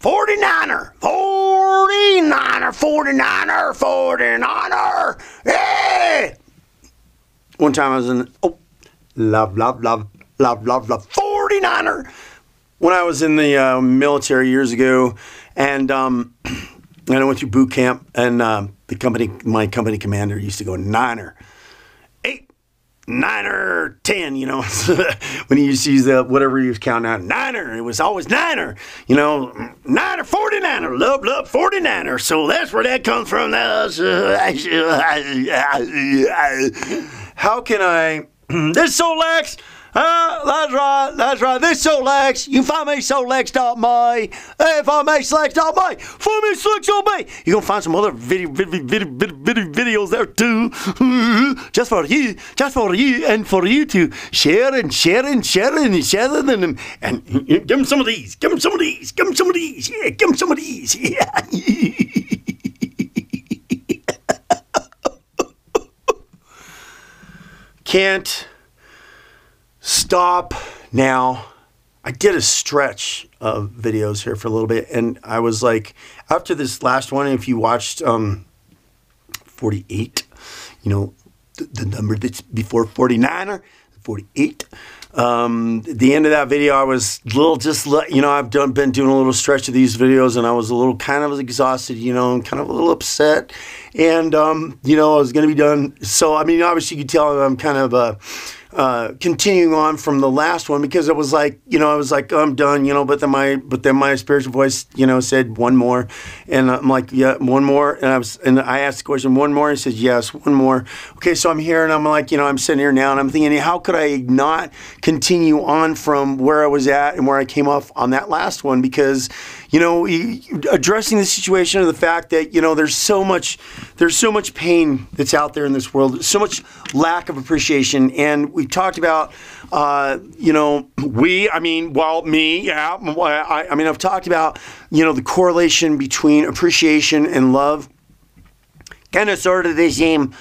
49er, 49er, 49er, 49er. Hey! One time I was in, love, 49er. When I was in the military years ago, and I went through boot camp, and my company commander used to go Niner, 8, 9 or 10, you know, when he used to use whatever he was counting out, Niner, it was always Niner, you know, Niner, 49er, love, 49er, so that's where that comes from. How can I, this so lax, that's right, this so lax, you can find me solex.my, if I make slex.my, find me slex.my, you're gonna find some other videos there too, just for you, and for you to share them, and give them some of these, yeah, Can't stop now. I did a stretch of videos here for a little bit, and I was like, after this last one, if you watched 48, you know, the number that's before 49er, 48. At the end of that video, I was a little I've been doing a little stretch of these videos, and I was a little kind of exhausted, you know, and kind of a little upset, and you know, I was going to be done. So I mean, obviously you could tell I'm kind of continuing on from the last one, because it was like, you know, I was like, oh, I'm done, you know, but then my spiritual voice, you know, said one more, and I'm like, yeah, one more, and I asked the question, one more, and he said, yes, one more. Okay, so I'm here, and I'm like, you know, I'm sitting here now, and I'm thinking, how could I not continue on from where I was at and where I came off on that last one? Because, you know, addressing the situation of the fact that, you know, there's so much pain that's out there in this world, there's so much lack of appreciation, and we talked about, you know, I've talked about, you know, the correlation between appreciation and love. Kind of sort of the same,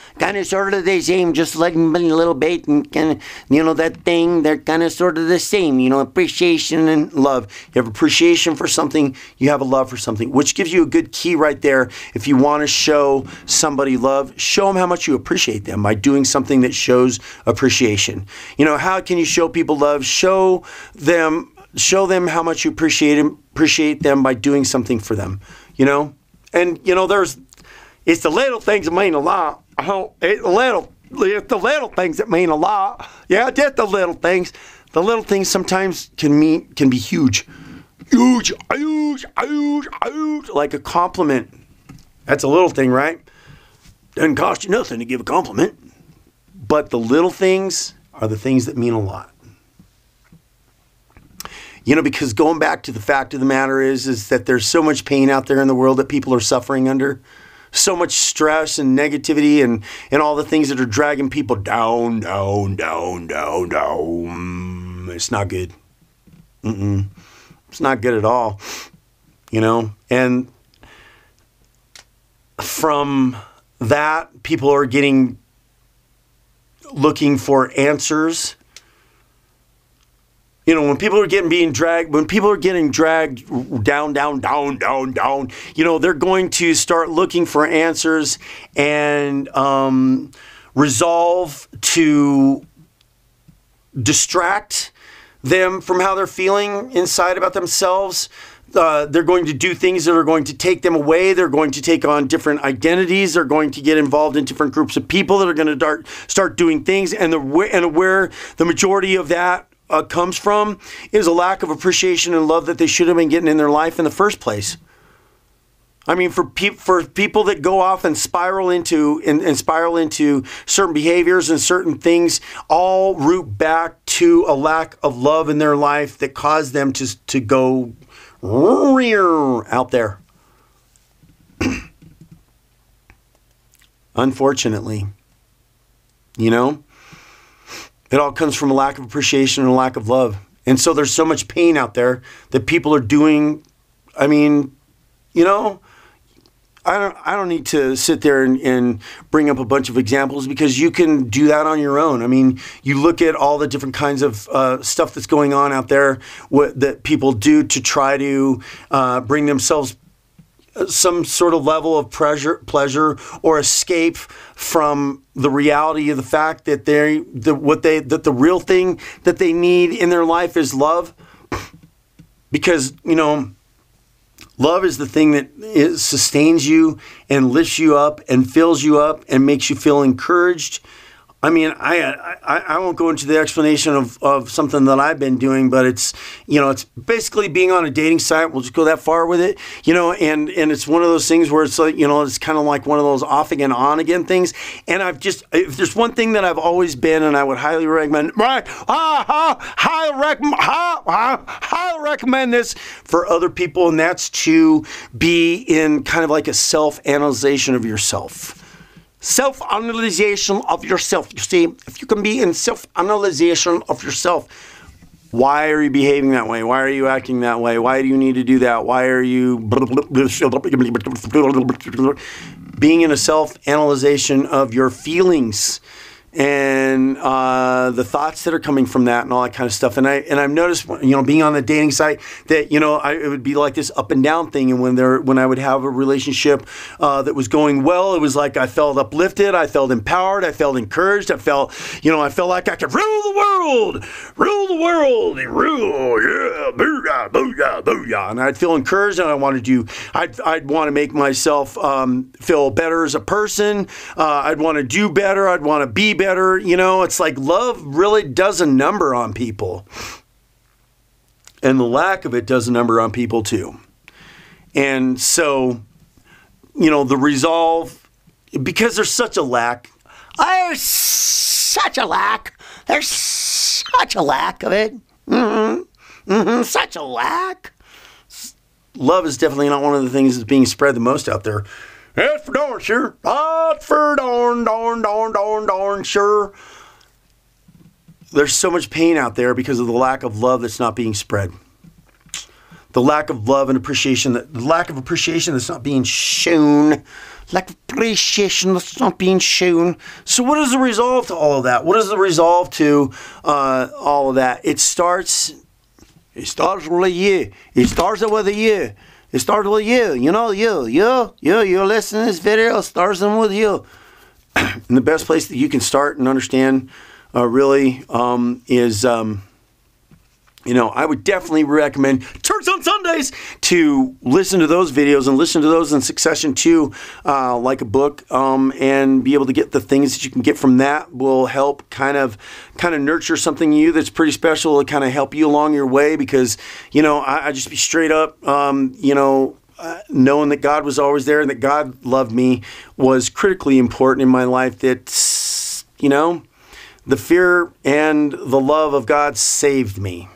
just like a little bit, and kind of, you know, that thing, they're kind of sort of the same, you know, appreciation and love. You have appreciation for something, you have a love for something, which gives you a good key right there. If you want to show somebody love, show them how much you appreciate them by doing something that shows appreciation. You know, how can you show people love? Show them how much you appreciate them by doing something for them, you know? And, you know, it's the little things that mean a lot. It's the little things that mean a lot. Yeah, just the little things. The little things sometimes can be huge. Huge. Like a compliment. That's a little thing, right? Doesn't cost you nothing to give a compliment. But the little things are the things that mean a lot. You know, because going back to the fact of the matter is that there's so much pain out there in the world that people are suffering under. So much stress and negativity and all the things that are dragging people down. It's not good. It's not good at all. You know, and from that, people are looking for answers. You know, when people are getting dragged down, you know, they're going to start looking for answers and resolve to distract them from how they're feeling inside about themselves. They're going to do things that are going to take them away. They're going to take on different identities. They're going to get involved in different groups of people that are going to start doing things. And where the majority of that comes from is a lack of appreciation and love that they should have been getting in their life in the first place. I mean, for people that go off and spiral into certain behaviors and certain things, all root back to a lack of love in their life that caused them to go out there. Unfortunately, you know. It all comes from a lack of appreciation and a lack of love. And so there's so much pain out there that people are doing. I mean, you know, I don't need to sit there and bring up a bunch of examples, because you can do that on your own. I mean, you look at all the different kinds of stuff that's going on out there, that people do to try to bring themselves some sort of level of pleasure or escape from the reality of the fact that the real thing that they need in their life is love. Because, you know, love is the thing that sustains you and lifts you up and fills you up and makes you feel encouraged. I mean, I won't go into the explanation of something that I've been doing, but it's, you know, it's basically being on a dating site. We'll just go that far with it, you know, and it's one of those things where it's like, you know, it's kind of like one of those off again, on again things. And if there's one thing that I've always been, and I would highly recommend, highly recommend this for other people, and that's to be in kind of like a self-analyzation of yourself. Self-analyzation of yourself. You see, if you can be in self-analyzation of yourself, why are you behaving that way? Why are you acting that way? Why do you need to do that? Why are you being in a self-analyzation of your feelings and the thoughts that are coming from that and all that kind of stuff. And I've noticed, you know, being on the dating site, that, you know, it would be like this up and down thing. And when I would have a relationship that was going well, it was like I felt uplifted, I felt empowered, I felt encouraged, I felt like I could rule the world, yeah, booyah, booyah, booyah. And I'd feel encouraged, and I'd want to make myself feel better as a person. I'd want to do better. I'd want to be better. You know, it's like love really does a number on people. And the lack of it does a number on people too. And so, you know, the resolve, because there's such a lack. There's such a lack of it. Such a lack. Love is definitely not one of the things that's being spread the most out there. That's for darn sure. That's for darn sure. There's so much pain out there because of the lack of love that's not being spread. The lack of love and appreciation, the lack of appreciation that's not being shown. Lack of appreciation that's not being shown. So what is the resolve to all of that? What is the resolve to all of that? It starts with you. It starts with you. It starts with you. You know, you're listening to this video. It starts with you. And the best place that you can start and understand really is, you know, I would definitely recommend Church on Sundays to listen to those videos and listen to those in succession too, like a book, and be able to get the things that you can get from that will help kind of nurture something in you that's pretty special to kind of help you along your way. Because, you know, I just be straight up, you know, knowing that God was always there and that God loved me was critically important in my life. That, you know, the fear and the love of God saved me.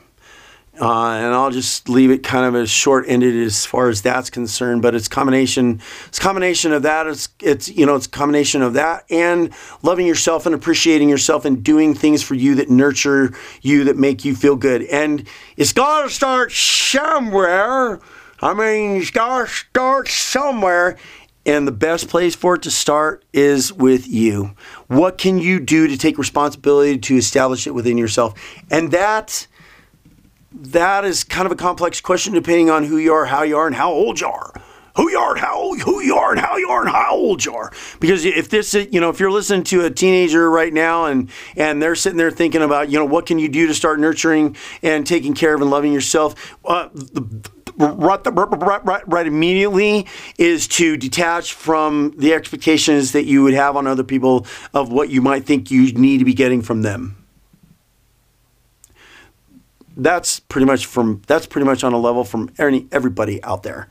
And I'll just leave it kind of as short-ended as far as that's concerned. But it's combination of that. It's you know, it's a combination of that and loving yourself and appreciating yourself and doing things for you that nurture you, that make you feel good. And it's got to start somewhere. I mean, it's got to start somewhere. And the best place for it to start is with you. What can you do to take responsibility to establish it within yourself? And that is kind of a complex question depending on who you are, how you are, and how old you are. Who you are, and how old you are, and how old you are. Because if this, you know, if you're listening to a teenager right now and they're sitting there thinking about, you know, what can you do to start nurturing and taking care of and loving yourself, right immediately is to detach from the expectations that you would have on other people of what you might think you need to be getting from them. That's pretty much on a level from everybody out there.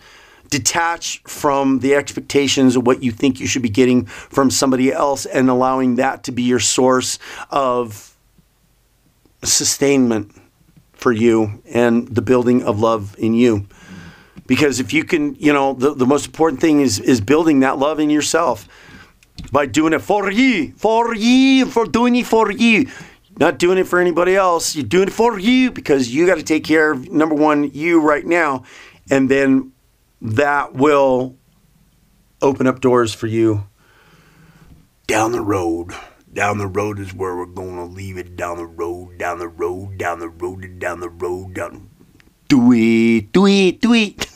Detach from the expectations of what you think you should be getting from somebody else and allowing that to be your source of sustainment for you and the building of love in you. Because if you can, you know, the most important thing is building that love in yourself by doing it for you, doing it for you. Not doing it for anybody else. You're doing it for you because you got to take care of, number one, you right now. And then that will open up doors for you down the road. Down the road is where we're going to leave it. Down the road, down the road, down the road, down the road, down. Do it, do it, do it.